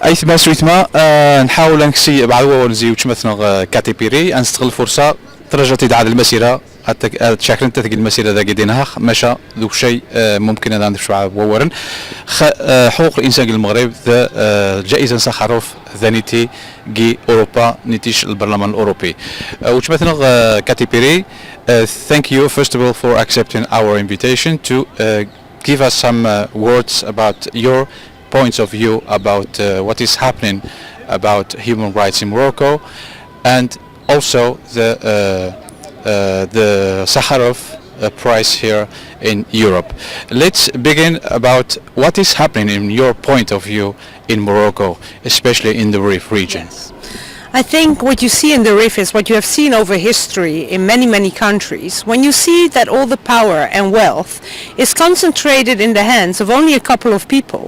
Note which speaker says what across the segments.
Speaker 1: اي ثباس ريتما نحاول نكسي بعد ونزيو مثلا كاتي بيري نستغل الفرصه ترجع تدعى المسيره تشكل انت تجي المسيره ذا قدينها مشى ذو شيء ممكن ان نشوف وورن حقوق الانسان المغرب ذا جائزه سخروف ذانيتي جي اوروبا نتيش البرلمان الاوروبي وش مثلا كاتي بيري thank you first of all for accepting our invitation to give us some words about your points of view about what is happening about human rights in Morocco and also the Sakharov prize here in Europe. Let's begin about what is happening in your point of view in Morocco, especially in the Rif region.
Speaker 2: Yes. I think what you see in the Rif is what you have seen over history in many countries. When you see that all the power and wealth is concentrated in the hands of only a couple of people,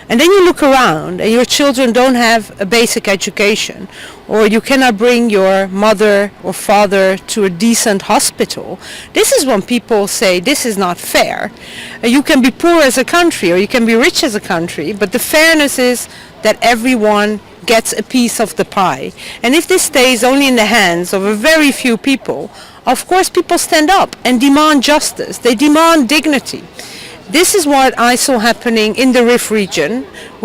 Speaker 2: and then you look around and your children don't have a basic education, or you cannot bring your mother or father to a decent hospital, this is when people say this is not fair. You can be poor as a country or you can be rich as a country, but the fairness is that everyone gets a piece of the pie. And if this stays only in the hands of a very few people, of course people stand up and demand justice. They demand dignity. This is what I saw happening in the Rif region,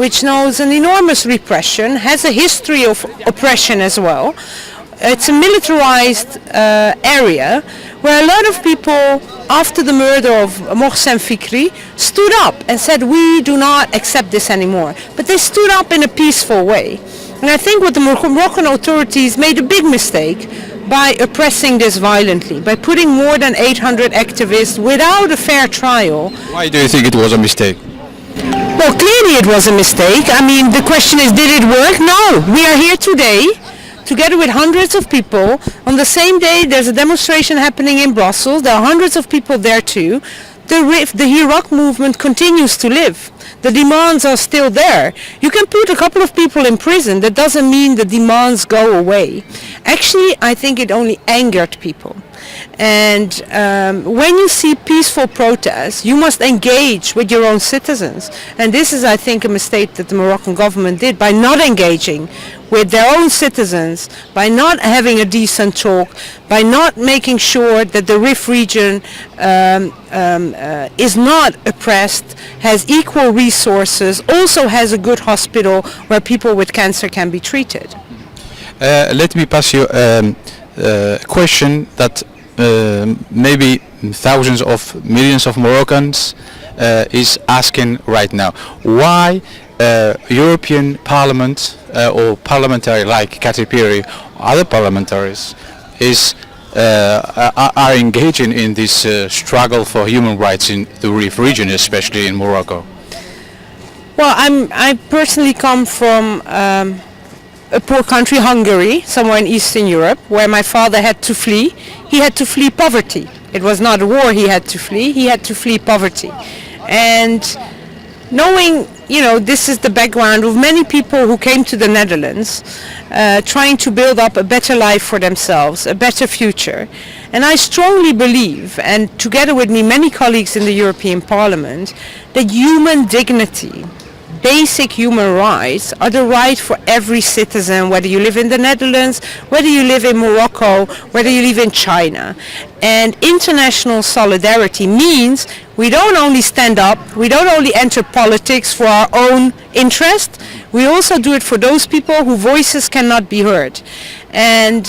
Speaker 2: which knows an enormous repression, has a history of oppression as well. It's a militarized area where a lot of people, after the murder of Mohsen Fikri, stood up and said, we do not accept this anymore. But they stood up in a peaceful way. And I think what the Moroccan authorities made a big mistake by oppressing this violently, by putting more than 800 activists without a fair trial.
Speaker 1: Why do you think it was a mistake?
Speaker 2: Well, clearly it was a mistake. I mean, the question is, did it work? No. We are here today together with hundreds of people. On the same day, there's a demonstration happening in Brussels. There are hundreds of people there too. The Iraq movement continues to live. The demands are still there. You can put a couple of people in prison. That doesn't mean the demands go away. Actually, I think it only angered people. And when you see peaceful protests, you must engage with your own citizens. And this is, I think, a mistake that the Moroccan government did by not engaging with their own citizens, by not having a decent talk, by not making sure that the Rif region is not oppressed, has equal resources, also has a good hospital where people with cancer can be treated.
Speaker 1: Let me pass you a question that maybe thousands of millions of Moroccans is asking right now. Why European Parliament or parliamentary like Kati Piri, other parliamentaries are engaging in this struggle for human rights in the Rif region, especially in Morocco?
Speaker 2: Well, I personally come from a poor country, Hungary, somewhere in Eastern Europe, where my father had to flee. He had to flee poverty. It was not a war he had to flee. He had to flee poverty. And knowing, this is the background of many people who came to the Netherlands trying to build up a better life for themselves, a better future. And I strongly believe, and together with me many colleagues in the European Parliament, that human dignity, basic human rights are the right for every citizen, whether you live in the Netherlands, whether you live in Morocco, whether you live in China. And international solidarity means we don't only stand up, we don't only enter politics for our own interest, we also do it for those people whose voices cannot be heard. And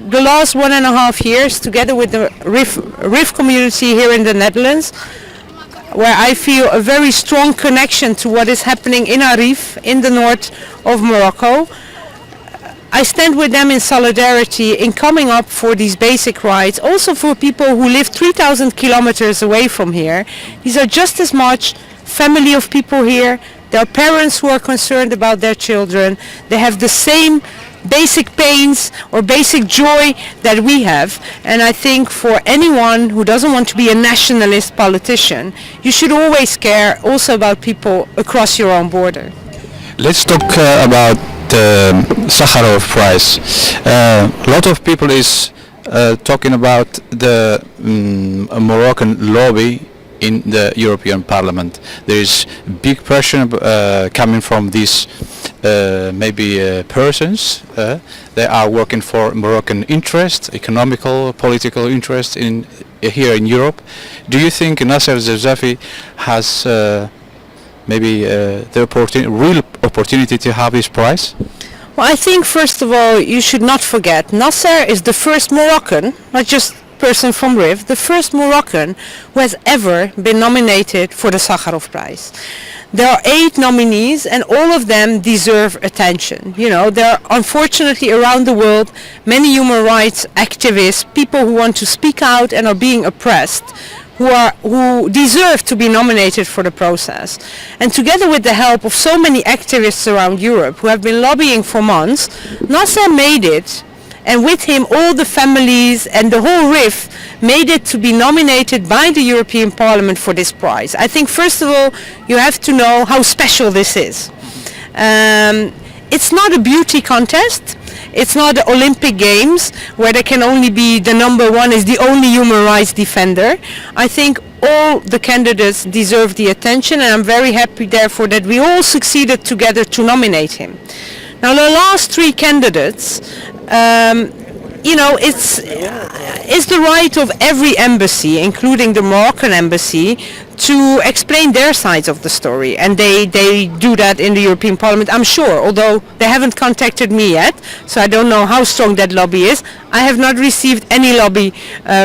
Speaker 2: the last 1.5 years, together with the Rif community here in the Netherlands, where I feel a very strong connection to what is happening in Arif, in the north of Morocco. I stand with them in solidarity in coming up for these basic rights, also for people who live 3,000 kilometers away from here. These are just as much family of people here. There are parents who are concerned about their children. They have the same basic pains or basic joy that we have, and I think for anyone who doesn't want to be a nationalist politician, you should always care also about people across your own border.
Speaker 1: Let's talk about the Sakharov Prize. A lot of people is talking about the Moroccan lobby in the European Parliament. There is big pressure coming from these persons. They are working for Moroccan interest, economical, political interest in here in Europe. Do you think Nasser Zefzafi has the real opportunity to have his prize?
Speaker 2: Well, I think first of all you should not forget Nasser is the first Moroccan, not just person from RIF, the first Moroccan who has ever been nominated for the Sakharov Prize. There are 8 nominees and all of them deserve attention. You know, there are unfortunately around the world many human rights activists, people who want to speak out and are being oppressed, who deserve to be nominated for the process. And together with the help of so many activists around Europe who have been lobbying for months, Nasser made it, and with him all the families and the whole RIF made it to be nominated by the European Parliament for this prize. I think first of all you have to know how special this is. It's not a beauty contest. It's not the Olympic Games where there can only be the number one is the only human rights defender. I think all the candidates deserve the attention, and I'm very happy therefore that we all succeeded together to nominate him. Now the last 3 candidates, it's the right of every embassy, including the Moroccan embassy, to explain their sides of the story, and they do that in the European Parliament, I'm sure, although they haven't contacted me yet, so I don't know how strong that lobby is. I have not received any lobby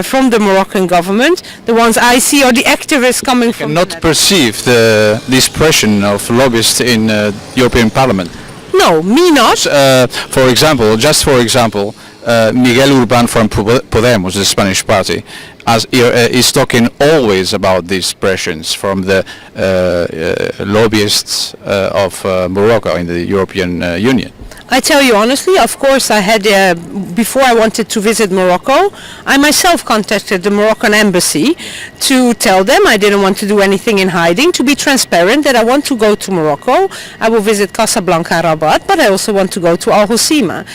Speaker 2: from the Moroccan government. The ones I see are the activists coming from
Speaker 1: not perceive this pressure of lobbyists in European Parliament.
Speaker 2: No, me not.
Speaker 1: For example, Miguel Urban from Podemos, the Spanish party, is talking always about these pressures from the lobbyists of Morocco in the European Union.
Speaker 2: I tell you honestly, of course I had, before I wanted to visit Morocco, I myself contacted the Moroccan embassy to tell them I didn't want to do anything in hiding, to be transparent that I want to go to Morocco. I will visit Casablanca, Rabat, but I also want to go to Al Hoceima.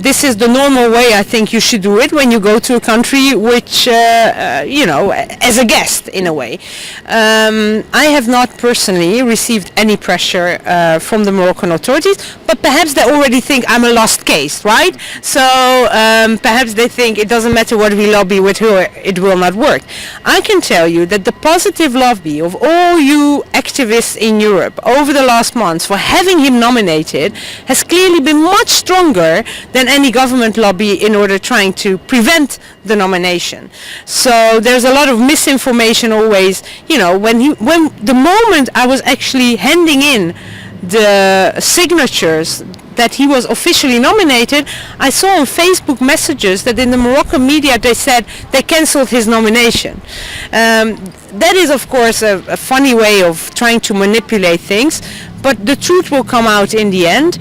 Speaker 2: This is the normal way I think you should do it when you go to a country which, as a guest in a way. I have not personally received any pressure from the Moroccan authorities, but perhaps they already think I'm a lost case, right? So perhaps they think it doesn't matter what we lobby with who, it will not work. I can tell you that the positive lobby of all you activists in Europe over the last months for having him nominated has clearly been much stronger than any government lobby in order trying to prevent the nomination. So there's a lot of misinformation always, when the moment I was actually handing in the signatures that he was officially nominated, I saw on Facebook messages that in the Moroccan media they said they cancelled his nomination. That is of course a funny way of trying to manipulate things, but the truth will come out in the end.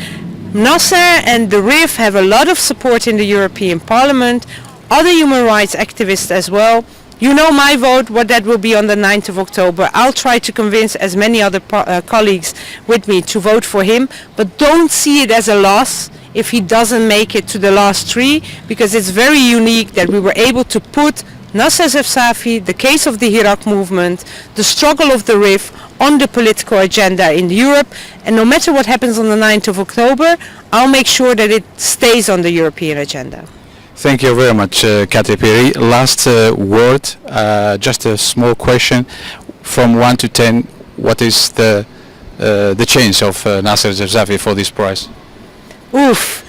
Speaker 2: Nasser and the RIF have a lot of support in the European Parliament, other human rights activists as well. You know my vote, what that will be on the 9th of October. I'll try to convince as many other colleagues with me to vote for him, but don't see it as a loss if he doesn't make it to the last 3, because it's very unique that we were able to put Nasser Zefzafi, the case of the Iraq movement, the struggle of the RIF on the political agenda in Europe, and no matter what happens on the 9th of October, I'll make sure that it stays on the European agenda.
Speaker 1: Thank you very much, Kati Piri. Last word, just a small question. From 1 to 10, what is the chance of Nasser Zefzafi for this prize?
Speaker 2: Oof,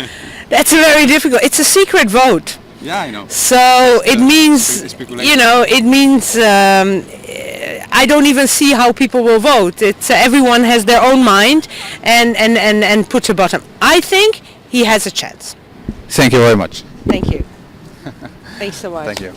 Speaker 2: that's very difficult. It's a secret vote.
Speaker 1: Yeah, I know.
Speaker 2: So it means, I don't even see how people will vote. It's everyone has their own mind and put a bottom. I think he has a chance.
Speaker 1: Thank you very much.
Speaker 2: Thank you. Thanks so much.
Speaker 1: Thank you.